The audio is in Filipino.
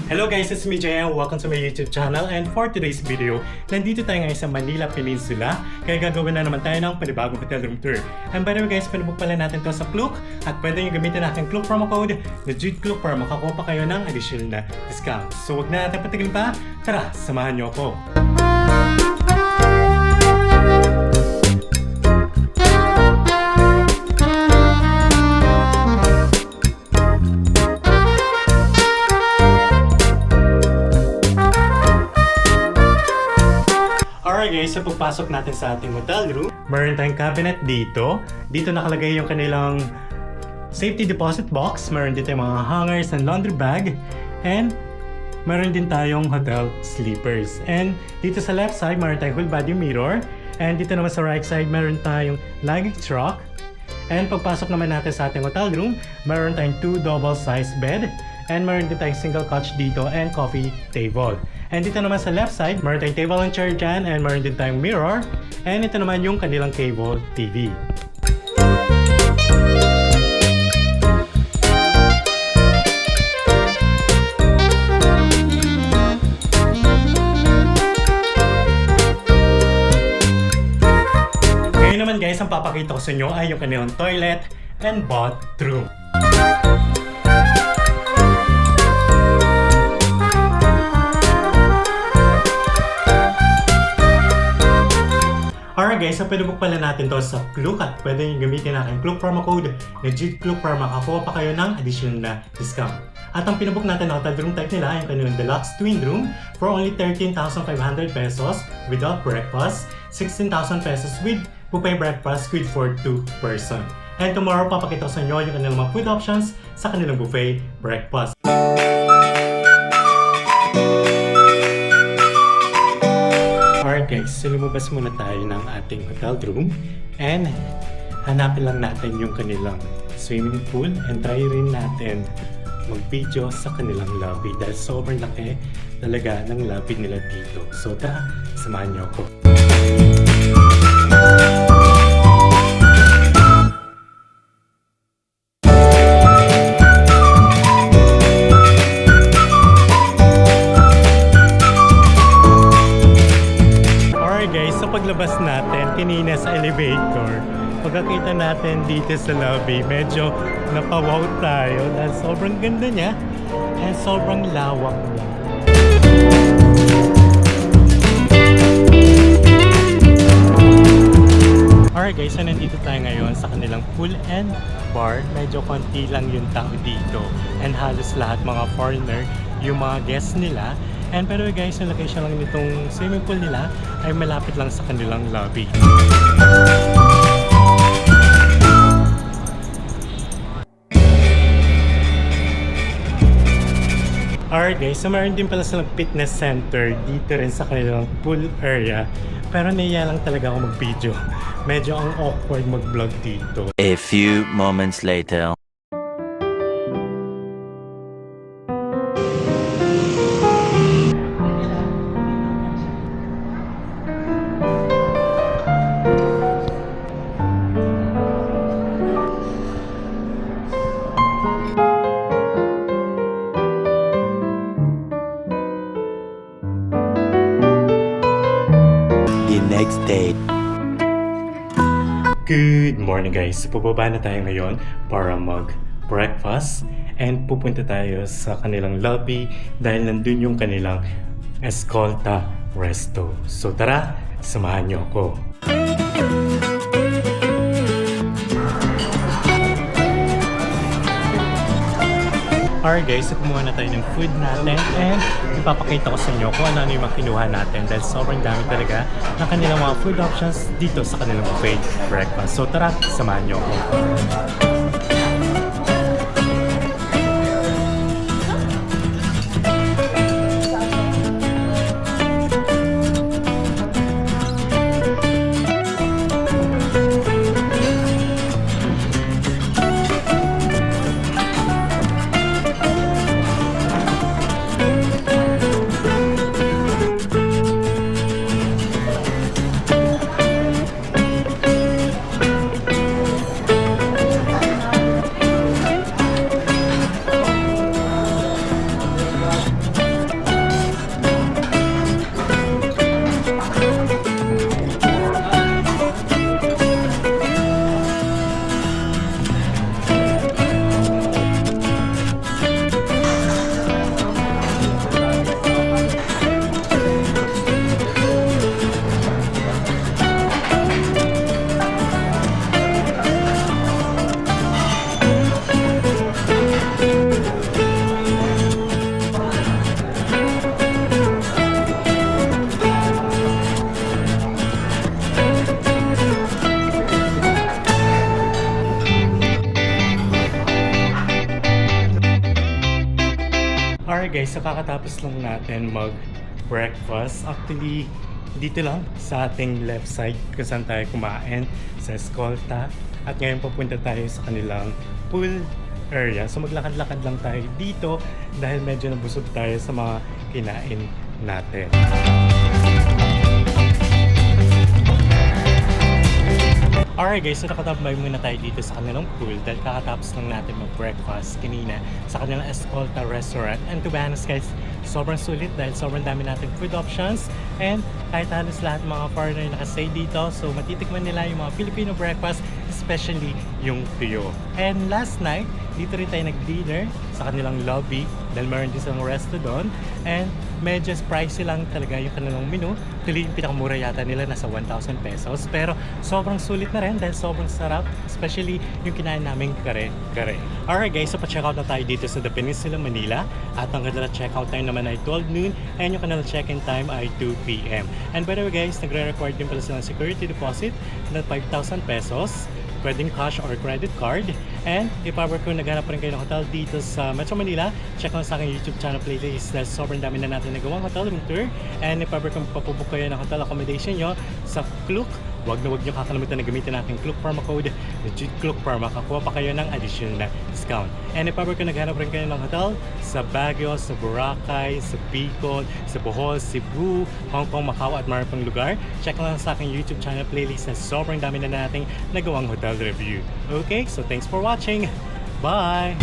Hello guys, it's me Jay and welcome to my YouTube channel, and for today's video, nandito tayo ngayon sa Manila Peninsula kaya gagawin na naman tayo ng panibagong hotel room tour. And by the way guys, pinabook pala natin to sa Klook at pwede nyo gamitin natin Klook promo code na JUDEKLOOK para makakuha pa kayo ng additional na discount. So wag na natin patigilin pa, tara, samahan nyo ako! Alright guys, so pagpasok natin sa ating hotel room, meron tayong cabinet dito. Dito nakalagay yung kanilang safety deposit box. Meron din tayong mga hangers and laundry bag. And meron din tayong hotel sleepers. And dito sa left side, meron tayong full body mirror. And dito naman sa right side, meron tayong luggage rack. And pagpasok naman natin sa ating hotel room, meron tayong 2 double-sized bed. And meron din tayong single couch dito and coffee table. And dito naman sa left side, meron tayong table and chair dyan, and meron din tayong mirror. And ito naman yung kanilang cable TV. Ngayon naman guys, ang papakita ko sa inyo ay yung kanilang toilet and bathroom. Alright guys, so pwede book pala natin to sa Klook at pwede nyo gamitin natin Klook promo code na JUDEKLOOK para makakuha pa kayo ng additional na discount. At ang pinabook natin na hotel room type nila ay yung kanilang deluxe twin room for only 13,500 pesos without breakfast, 16,000 pesos with buffet breakfast good for 2 person. And tomorrow papakita ko sa inyo yung kanilang mga food options sa kanilang buffet breakfast. Alright guys, so lumabas muna tayo ng ating hotel room and hanapin lang natin yung kanilang swimming pool and try rin natin mag-video sa kanilang lobby dahil sobrang laki talaga ng lobby nila dito. So tara, samahan niyo ako. Paglabas natin, kanina sa elevator, pagkakita natin dito sa lobby, medyo napawaw tayo dahil sobrang ganda niya and sobrang lawak niya. Alright guys, so nandito tayo ngayon sa kanilang pool and bar. Medyo konti lang yung tao dito and halos lahat mga foreigner yung mga guests nila. And pero guys, yung location lang nitong swimming pool nila ay malapit lang sa kanilang lobby. Alright guys, so meron din pala silang fitness center dito rin sa kanilang pool area. Pero naiya lang talaga ako mag-video. Medyo ang awkward mag-vlog dito. A few moments later. Next day. Good morning guys! Pababa na tayo ngayon para mag-breakfast and pupunta tayo sa kanilang lobby dahil nandun yung kanilang Escolta Resto. So tara, samahan niyo ako! Alright guys, so kumuha na tayo ng food natin and ipapakita ko sa inyo kung ano yung mga kinuha natin dahil sobrang dami talaga ng kanilang mga food options dito sa kanilang buffet breakfast. So tara, samahan nyo ako. Alright guys, so kakatapos lang natin mag-breakfast. Actually, dito lang sa ating left side kung saan tayo kumain sa Escolta. At ngayon papunta tayo sa kanilang pool area. So maglakad-lakad lang tayo dito dahil medyo nabusog tayo sa mga kinain natin. Alright guys, so nakatambay muna tayo dito sa kanilang pool dahil kakatapos lang natin mag-breakfast kanina sa kanilang Escolta restaurant. And to be honest guys, sobrang sulit dahil sobrang dami natin food options and kahit halos lahat ng mga foreigner nakastay dito, so matitikman nila yung mga Filipino breakfast, especially yung tuyo. And last night, dito rin tayo nag-dinner sa kanilang lobby dahil meron din silang resto doon and medyo pricey lang talaga yung kanilang menu. Tuloy yung pinakamura yata nila nasa 1,000 pesos pero sobrang sulit na rin dahil sobrang sarap, especially yung kinain naming kare-kare. Alright guys, so pa-checkout na tayo dito sa The Peninsula, Manila at ang kanilang checkout time naman ay 12 noon and yung kanilang check-in time ay 2 p.m. And by the way guys, nagre-require din pala silang security deposit na 5,000 pesos. Pwedeng cash or credit card. And if ever kung naghanap pa rin kayo ng hotel dito sa Metro Manila, check lang sa aking YouTube channel playlist dahil sobrang dami na natin nagawang hotel room tour. And if ever kung papubuk kayo ng hotel accommodation nyo sa Klook, wag na wag nyo kakalimutan na gamitin natin Klook promo code, legit Klook para makakuha pa kayo ng additional na discount. And if ever kung naghanap rin kayo ng hotel sa Baguio, sa Boracay, sa Bicol, sa Bohol, Cebu, Hong Kong, Macau at marami pang lugar, check lang sa aking YouTube channel playlist na sobrang dami na nating nagawang hotel review. Okay, so thanks for watching. Bye!